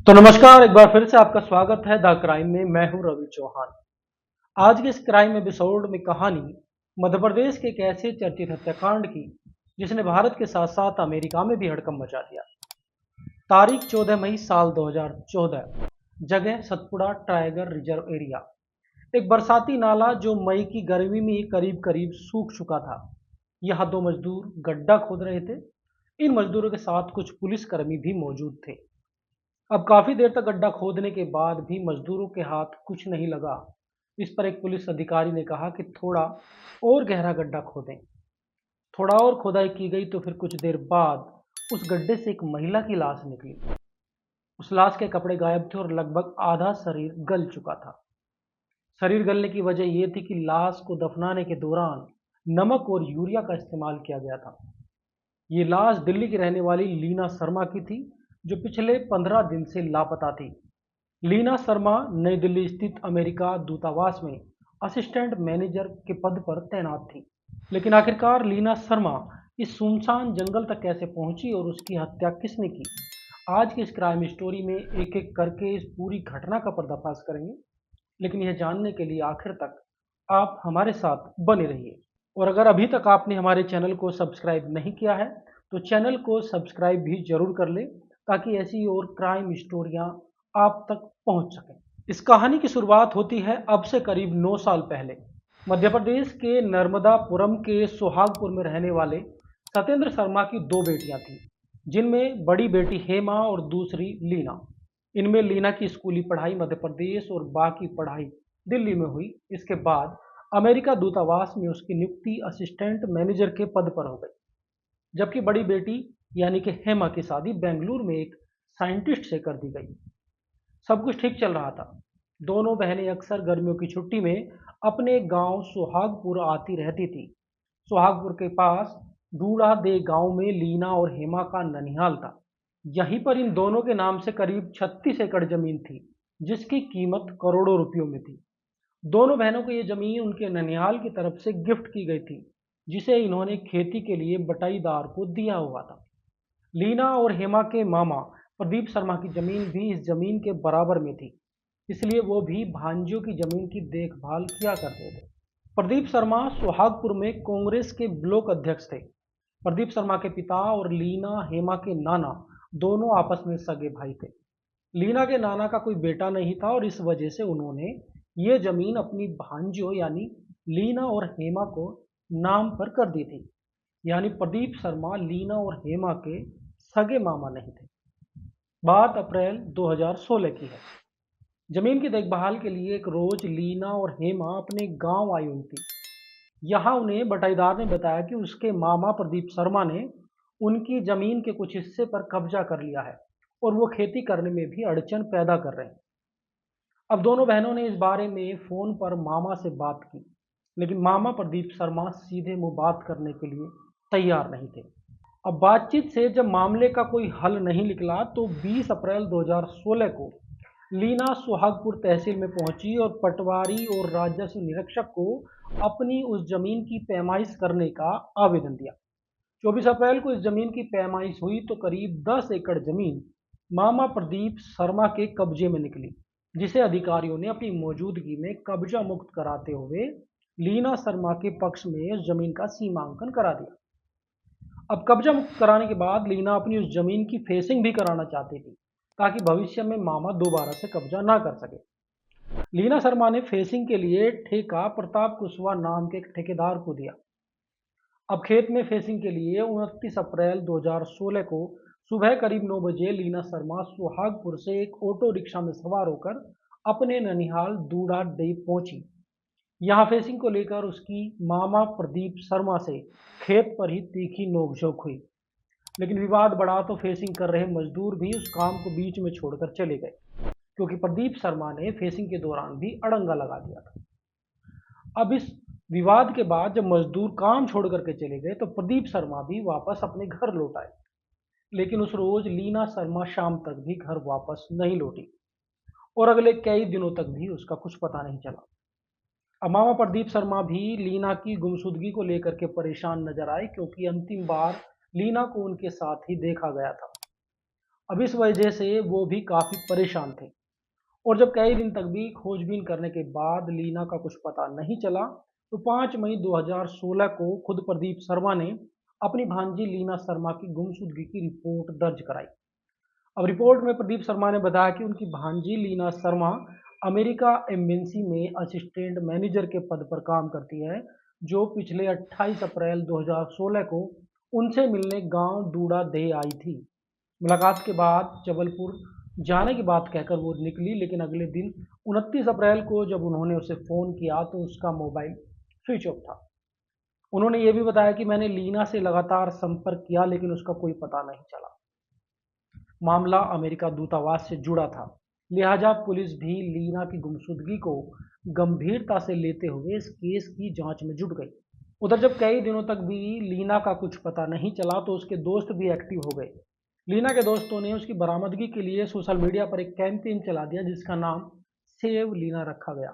तो नमस्कार, एक बार फिर से आपका स्वागत है द क्राइम में। मैं हूं रवि चौहान। आज के इस क्राइम एपिसोड में कहानी मध्य प्रदेश के एक ऐसे चर्चित हत्याकांड की जिसने भारत के साथ साथ अमेरिका में भी हड़कंप मचा दिया। तारीख 14 मई साल 2014। जगह सतपुड़ा टाइगर रिजर्व एरिया। एक बरसाती नाला जो मई की गर्मी में करीब करीब सूख चुका था। यहाँ दो मजदूर गड्ढा खोद रहे थे। इन मजदूरों के साथ कुछ पुलिसकर्मी भी मौजूद थे। अब काफी देर तक गड्ढा खोदने के बाद भी मजदूरों के हाथ कुछ नहीं लगा। इस पर एक पुलिस अधिकारी ने कहा कि थोड़ा और गहरा गड्ढा खोदें। थोड़ा और खुदाई की गई तो फिर कुछ देर बाद उस गड्ढे से एक महिला की लाश निकली। उस लाश के कपड़े गायब थे और लगभग आधा शरीर गल चुका था। शरीर गलने की वजह यह थी कि लाश को दफनाने के दौरान नमक और यूरिया का इस्तेमाल किया गया था। ये लाश दिल्ली की रहने वाली लीना शर्मा की थी, जो पिछले 15 दिन से लापता थी। लीना शर्मा नई दिल्ली स्थित अमेरिका दूतावास में असिस्टेंट मैनेजर के पद पर तैनात थी। लेकिन आखिरकार लीना शर्मा इस सुनसान जंगल तक कैसे पहुंची और उसकी हत्या किसने की? आज की इस क्राइम स्टोरी में एक एक करके इस पूरी घटना का पर्दाफाश करेंगे। लेकिन यह जानने के लिए आखिर तक आप हमारे साथ बने रहिए। और अगर अभी तक आपने हमारे चैनल को सब्सक्राइब नहीं किया है तो चैनल को सब्सक्राइब भी जरूर कर ले, ताकि ऐसी और क्राइम स्टोरियां आप तक पहुंच सकें। इस कहानी की शुरुआत होती है अब से करीब 9 साल पहले। मध्य प्रदेश के नर्मदापुरम के सुहागपुर में रहने वाले सत्येंद्र शर्मा की दो बेटियां थीं, जिनमें बड़ी बेटी हेमा और दूसरी लीना। इनमें लीना की स्कूली पढ़ाई मध्य प्रदेश और बाकी पढ़ाई दिल्ली में हुई। इसके बाद अमेरिका दूतावास में उसकी नियुक्ति असिस्टेंट मैनेजर के पद पर हो गई, जबकि बड़ी बेटी यानी कि हेमा की शादी बेंगलुरु में एक साइंटिस्ट से कर दी गई। सब कुछ ठीक चल रहा था। दोनों बहनें अक्सर गर्मियों की छुट्टी में अपने गांव सुहागपुर आती रहती थी। सुहागपुर के पास डूड़ा दे गांव में लीना और हेमा का ननिहाल था। यहीं पर इन दोनों के नाम से करीब 36 एकड़ जमीन थी, जिसकी कीमत करोड़ों रुपयों में थी। दोनों बहनों को ये जमीन उनके ननिहाल की तरफ से गिफ्ट की गई थी, जिसे इन्होंने खेती के लिए बटाईदार को दिया हुआ था। लीना और हेमा के मामा प्रदीप शर्मा की जमीन भी इस जमीन के बराबर में थी, इसलिए वो भी भांजियों की जमीन की देखभाल किया करते थे। प्रदीप शर्मा सुहागपुर में कांग्रेस के ब्लॉक अध्यक्ष थे। प्रदीप शर्मा के पिता और लीना हेमा के नाना दोनों आपस में सगे भाई थे। लीना के नाना का कोई बेटा नहीं था और इस वजह से उन्होंने ये जमीन अपनी भांजियों यानी लीना और हेमा को नाम पर कर दी थी। यानी प्रदीप शर्मा लीना और हेमा के सगे मामा नहीं थे। बात अप्रैल 2016 की है। जमीन की देखभाल के लिए एक रोज लीना और हेमा अपने गांव आई हुई थी। यहाँ उन्हें बटाईदार ने बताया कि उसके मामा प्रदीप शर्मा ने उनकी जमीन के कुछ हिस्से पर कब्जा कर लिया है और वो खेती करने में भी अड़चन पैदा कर रहे हैं। अब दोनों बहनों ने इस बारे में फोन पर मामा से बात की, लेकिन मामा प्रदीप शर्मा सीधे मुंह बात करने के लिए तैयार नहीं थे। अब बातचीत से जब मामले का कोई हल नहीं निकला तो 20 अप्रैल 2016 को लीना सुहागपुर तहसील में पहुंची और पटवारी और राजस्व निरीक्षक को अपनी उस जमीन की पैमाइश करने का आवेदन दिया। 24 अप्रैल को इस जमीन की पैमाइश हुई तो करीब 10 एकड़ जमीन मामा प्रदीप शर्मा के कब्जे में निकली, जिसे अधिकारियों ने अपनी मौजूदगी में कब्जा मुक्त कराते हुए लीना शर्मा के पक्ष में उस जमीन का सीमांकन करा दिया। अब कब्जा मुक्त कराने के बाद लीना अपनी उस जमीन की फेसिंग भी कराना चाहती थी, ताकि भविष्य में मामा दोबारा से कब्जा ना कर सके। लीना शर्मा ने फेसिंग के लिए ठेका प्रताप कुशवाहा नाम के एक ठेकेदार को दिया। अब खेत में फेसिंग के लिए 29 अप्रैल 2016 को सुबह करीब 9 बजे लीना शर्मा सुहागपुर से एक ऑटो रिक्शा में सवार होकर अपने ननिहाल दूड़ा डे पहुंची। यहाँ फेसिंग को लेकर उसकी मामा प्रदीप शर्मा से खेत पर ही तीखी नोकझोंक हुई। लेकिन विवाद बढ़ा तो फेसिंग कर रहे मजदूर भी उस काम को बीच में छोड़कर चले गए, क्योंकि प्रदीप शर्मा ने फेसिंग के दौरान भी अड़ंगा लगा दिया था। अब इस विवाद के बाद जब मजदूर काम छोड़ करके चले गए तो प्रदीप शर्मा भी वापस अपने घर लौट आए। लेकिन उस रोज लीना शर्मा शाम तक भी घर वापस नहीं लौटी और अगले कई दिनों तक भी उसका कुछ पता नहीं चला। अब मामा प्रदीप शर्मा भी लीना की गुमशुदगी को लेकर के परेशान नजर आए, क्योंकि अंतिम बार लीना को उनके साथ ही देखा गया था। अब इस वजह से वो भी काफ़ी परेशान थे। और जब कई दिन तक भी खोजबीन करने के बाद लीना का कुछ पता नहीं चला, तो 5 मई 2016 को खुद प्रदीप शर्मा ने अपनी भांजी लीना शर्मा की गुमशुदगी की रिपोर्ट दर्ज कराई। अब रिपोर्ट में प्रदीप शर्मा ने बताया कि उनकी भांजी लीना शर्मा अमेरिका एम्बेसी में असिस्टेंट मैनेजर के पद पर काम करती है, जो पिछले 28 अप्रैल 2016 को उनसे मिलने गांव दूड़ा दे आई थी। मुलाकात के बाद जबलपुर जाने की बात कहकर वो निकली, लेकिन अगले दिन 29 अप्रैल को जब उन्होंने उसे फ़ोन किया तो उसका मोबाइल स्विच ऑफ था। उन्होंने ये भी बताया कि मैंने लीना से लगातार संपर्क किया, लेकिन उसका कोई पता नहीं चला। मामला अमेरिका दूतावास से जुड़ा था, लिहाजा पुलिस भी लीना की गुमशुदगी को गंभीरता से लेते हुए इस केस की जांच में जुट गई। उधर जब कई दिनों तक भी लीना का कुछ पता नहीं चला, तो उसके दोस्त भी एक्टिव हो गए। लीना के दोस्तों ने उसकी बरामदगी के लिए सोशल मीडिया पर एक कैंपेन चला दिया, जिसका नाम सेव लीना रखा गया।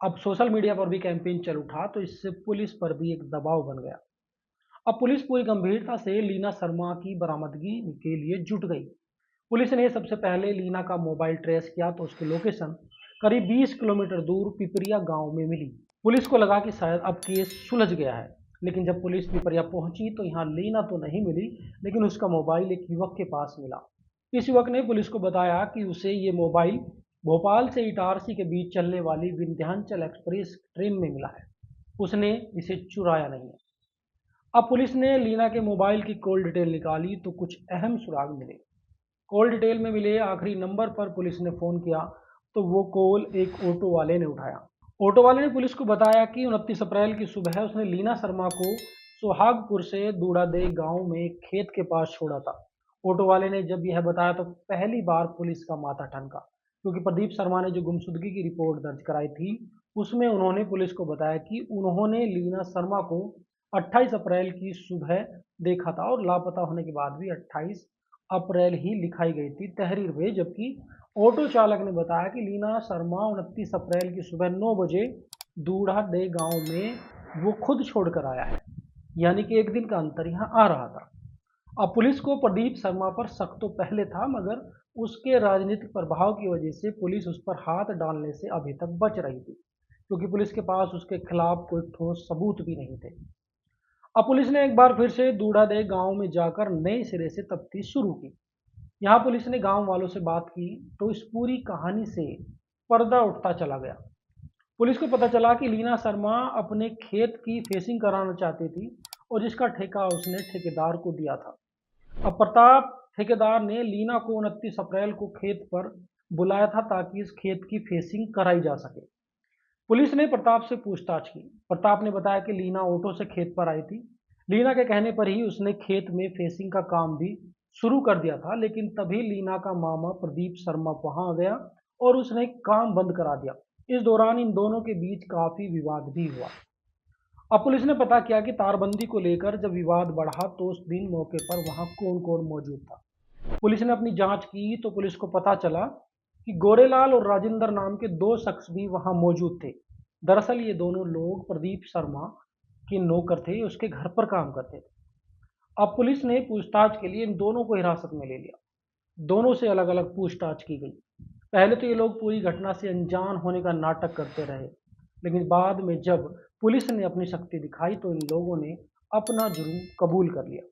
अब सोशल मीडिया पर भी कैंपेन चल उठा, तो इससे पुलिस पर भी एक दबाव बन गया। अब पुलिस पूरी गंभीरता से लीना शर्मा की बरामदगी के लिए जुट गई। पुलिस ने सबसे पहले लीना का मोबाइल ट्रेस किया, तो उसकी लोकेशन करीब 20 किलोमीटर दूर पिपरिया गांव में मिली। पुलिस को लगा कि शायद अब केस सुलझ गया है, लेकिन जब पुलिस पिपरिया पहुंची तो यहाँ लीना तो नहीं मिली, लेकिन उसका मोबाइल एक युवक के पास मिला। इस युवक ने पुलिस को बताया कि उसे ये मोबाइल भोपाल से इटारसी के बीच चलने वाली विंध्याचल एक्सप्रेस ट्रेन में मिला है। उसने इसे चुराया नहीं है। अब पुलिस ने लीना के मोबाइल की कॉल डिटेल निकाली, तो कुछ अहम सुराग मिले। कॉल डिटेल में मिले आखिरी नंबर पर पुलिस ने फ़ोन किया, तो वो कॉल एक ऑटो वाले ने उठाया। ऑटो वाले ने पुलिस को बताया कि 29 अप्रैल की सुबह उसने लीना शर्मा को सुहागपुर से दूड़ादे गांव में एक खेत के पास छोड़ा था। ऑटो वाले ने जब यह बताया तो पहली बार पुलिस का माथा ठनका, क्योंकि प्रदीप शर्मा ने जो गुमशुदगी की रिपोर्ट दर्ज कराई थी, उसमें उन्होंने पुलिस को बताया कि उन्होंने लीना शर्मा को 28 अप्रैल की सुबह देखा था, और लापता होने के बाद भी 28 अप्रैल ही लिखाई गई थी तहरीर में, जबकि ऑटो चालक ने बताया कि लीना शर्मा 29 अप्रैल की सुबह 9 बजे दूढ़ा दे गांव में वो खुद छोड़कर आया है। यानी कि एक दिन का अंतर यहाँ आ रहा था। अब पुलिस को प्रदीप शर्मा पर शक तो पहले था, मगर उसके राजनीतिक प्रभाव की वजह से पुलिस उस पर हाथ डालने से अभी तक बच रही थी, क्योंकि पुलिस के पास उसके खिलाफ कोई ठोस सबूत भी नहीं थे। अब पुलिस ने एक बार फिर से दूड़ादे गांव में जाकर नए सिरे से तफ्तीश शुरू की। यहाँ पुलिस ने गांव वालों से बात की, तो इस पूरी कहानी से पर्दा उठता चला गया। पुलिस को पता चला कि लीना शर्मा अपने खेत की फेसिंग कराना चाहती थी, और जिसका ठेका उसने ठेकेदार को दिया था। अब प्रताप ठेकेदार ने लीना को 29 अप्रैल को खेत पर बुलाया था, ताकि इस खेत की फेसिंग कराई जा सके। पुलिस ने प्रताप से पूछताछ की। प्रताप ने बताया कि लीना ऑटो से खेत पर आई थी। लीना के कहने पर ही उसने खेत में फेसिंग का काम भी शुरू कर दिया था, लेकिन तभी लीना का मामा प्रदीप शर्मा वहां आ गया और उसने काम बंद करा दिया। इस दौरान इन दोनों के बीच काफी विवाद भी हुआ। अब पुलिस ने पता किया कि तारबंदी को लेकर जब विवाद बढ़ा, तो उस दिन मौके पर वहां कौन कौन मौजूद था। पुलिस ने अपनी जांच की, तो पुलिस को पता चला कि गोरेलाल और राजेंद्र नाम के दो शख्स भी वहां मौजूद थे। दरअसल ये दोनों लोग प्रदीप शर्मा के नौकर थे, उसके घर पर काम करते थे। अब पुलिस ने पूछताछ के लिए इन दोनों को हिरासत में ले लिया। दोनों से अलग अलग पूछताछ की गई। पहले तो ये लोग पूरी घटना से अनजान होने का नाटक करते रहे, लेकिन बाद में जब पुलिस ने अपनी शक्ति दिखाई, तो इन लोगों ने अपना जुर्म कबूल कर लिया।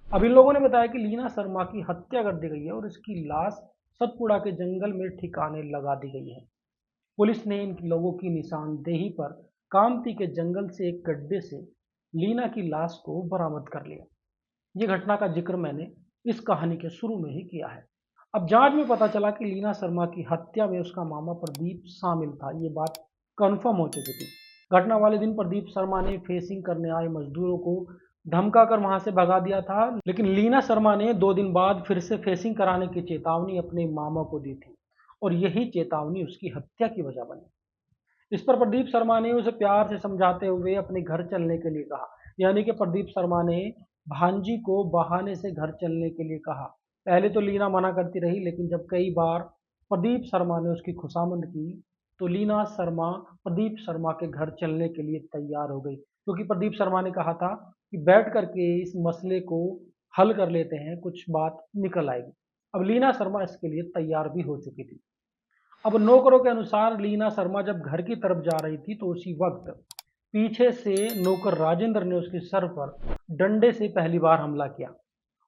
अब इन लोगों ने बताया कि लीना शर्मा की हत्या कर दी गई है और इसकी लाश सतपुड़ा के जंगल में ठिकाने लगा दी गई है। पुलिस ने इन लोगों की निशानदेही पर कामती के जंगल से एक गड्ढे से लीना की लाश को बरामद कर लिया। ये घटना का जिक्र मैंने इस कहानी के शुरू में ही किया है। अब जांच में पता चला कि लीना शर्मा की हत्या में उसका मामा प्रदीप शामिल था। ये बात कंफर्म हो चुकी थी। घटना वाले दिन प्रदीप शर्मा ने फेसिंग करने आए मजदूरों को धमकाकर वहां से भगा दिया था, लेकिन लीना शर्मा ने 2 दिन बाद फिर से फेसिंग कराने की चेतावनी अपने मामा को दी थी, और यही चेतावनी उसकी हत्या की वजह बनी। इस पर प्रदीप शर्मा ने उसे प्यार से समझाते हुए अपने घर चलने के लिए कहा। यानी कि प्रदीप शर्मा ने भांजी को बहाने से घर चलने के लिए कहा। पहले तो लीना मना करती रही, लेकिन जब कई बार प्रदीप शर्मा ने उसकी खुशामद की, तो लीना शर्मा प्रदीप शर्मा के घर चलने के लिए तैयार हो गई, क्योंकि प्रदीप शर्मा ने कहा था कि बैठ करके इस मसले को हल कर लेते हैं, कुछ बात निकल आएगी। अब लीना शर्मा इसके लिए तैयार भी हो चुकी थी। अब नौकरों के अनुसार लीना शर्मा जब घर की तरफ जा रही थी तो उसी वक्त पीछे से नौकर राजेंद्र ने उसके सर पर डंडे से पहली बार हमला किया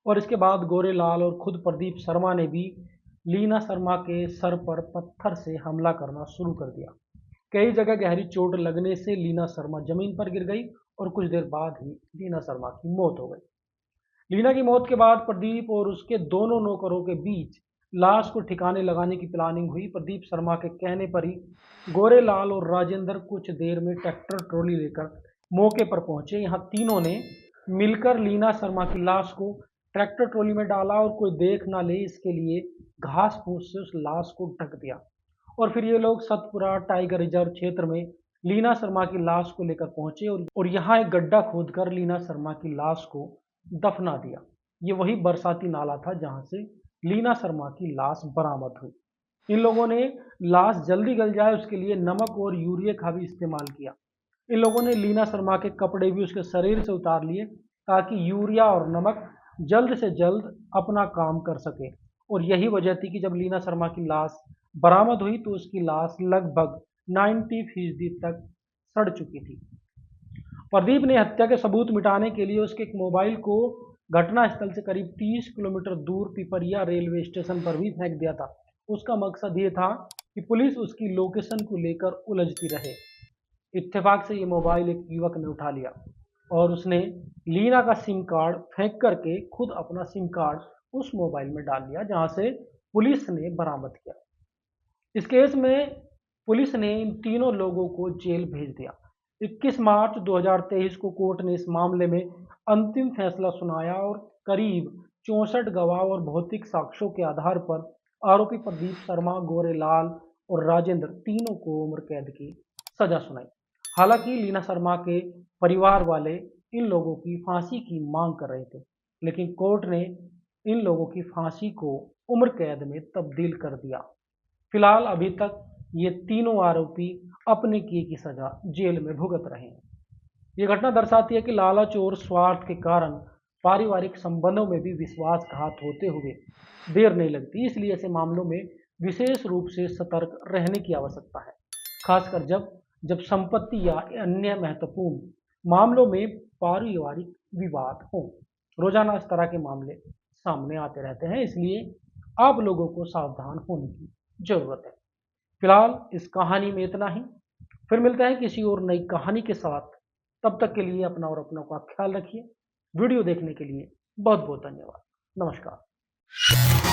और इसके बाद गोरेलाल और खुद प्रदीप शर्मा ने भी लीना शर्मा के सर पर पत्थर से हमला करना शुरू कर दिया। कई जगह गहरी चोट लगने से लीना शर्मा जमीन पर गिर गई और कुछ देर बाद ही लीना शर्मा की मौत हो गई। लीना की मौत के बाद प्रदीप और उसके दोनों नौकरों के बीच लाश को ठिकाने लगाने की प्लानिंग हुई। प्रदीप शर्मा के कहने पर ही गोरेलाल और राजेंद्र कुछ देर में ट्रैक्टर ट्रॉली लेकर मौके पर पहुंचे। यहाँ तीनों ने मिलकर लीना शर्मा की लाश को ट्रैक्टर ट्रॉली में डाला और कोई देख ना ले इसके लिए घास फूस से उस लाश को ढक दिया। और फिर ये लोग सतपुरा टाइगर रिजर्व क्षेत्र में लीना शर्मा की लाश को लेकर पहुंचे और यहाँ एक गड्ढा खोदकर लीना शर्मा की लाश को दफना दिया। ये वही बरसाती नाला था जहां से लीना शर्मा की लाश बरामद हुई। इन लोगों ने लाश जल्दी गल जाए उसके लिए नमक और यूरिया का भी इस्तेमाल किया। इन लोगों ने लीना शर्मा के कपड़े भी उसके शरीर से उतार लिए ताकि यूरिया और नमक जल्द से जल्द अपना काम कर सके। और यही वजह थी कि जब लीना शर्मा की लाश बरामद हुई तो उसकी लाश लगभग 90% तक सड़ चुकी थी। प्रदीप ने हत्या के सबूत मिटाने के लिए उसके एक मोबाइल को घटनास्थल से करीब 30 किलोमीटर दूर पिपरिया रेलवे स्टेशन पर भी फेंक दिया था। उसका मकसद ये था कि पुलिस उसकी लोकेशन को लेकर उलझती रहे। इत्तेफाक से ये मोबाइल एक युवक ने उठा लिया और उसने लीना का सिम कार्ड फेंक करके खुद अपना सिम कार्ड उस मोबाइल में डाल लिया जहां से पुलिस ने बरामद किया। इस केस में पुलिस ने इन तीनों लोगों को जेल भेज दिया। 21 मार्च 2023 को कोर्ट ने इस मामले में अंतिम फैसला सुनाया और करीब 64 गवाह और भौतिक साक्ष्यों के आधार पर आरोपी प्रदीप शर्मा, गोरेलाल और राजेंद्र तीनों को उम्र कैद की सजा सुनाई। हालांकि लीना शर्मा के परिवार वाले इन लोगों की फांसी की मांग कर रहे थे, लेकिन कोर्ट ने इन लोगों की फांसी को उम्र कैद में तब्दील कर दिया। फिलहाल अभी तक ये तीनों आरोपी अपने किए की सजा जेल में भुगत रहे हैं। ये घटना दर्शाती है कि लालच और स्वार्थ के कारण पारिवारिक संबंधों में भी विश्वासघात होते हुए देर नहीं लगती। इसलिए ऐसे मामलों में विशेष रूप से सतर्क रहने की आवश्यकता है, खासकर जब जब संपत्ति या अन्य महत्वपूर्ण मामलों में पारिवारिक विवाद हो। रोजाना इस तरह के मामले सामने आते रहते हैं, इसलिए आप लोगों को सावधान होने की जरूरत है। फिलहाल इस कहानी में इतना ही। फिर मिलते हैं किसी और नई कहानी के साथ। तब तक के लिए अपना और अपनों का ख्याल रखिए। वीडियो देखने के लिए बहुत बहुत धन्यवाद। नमस्कार।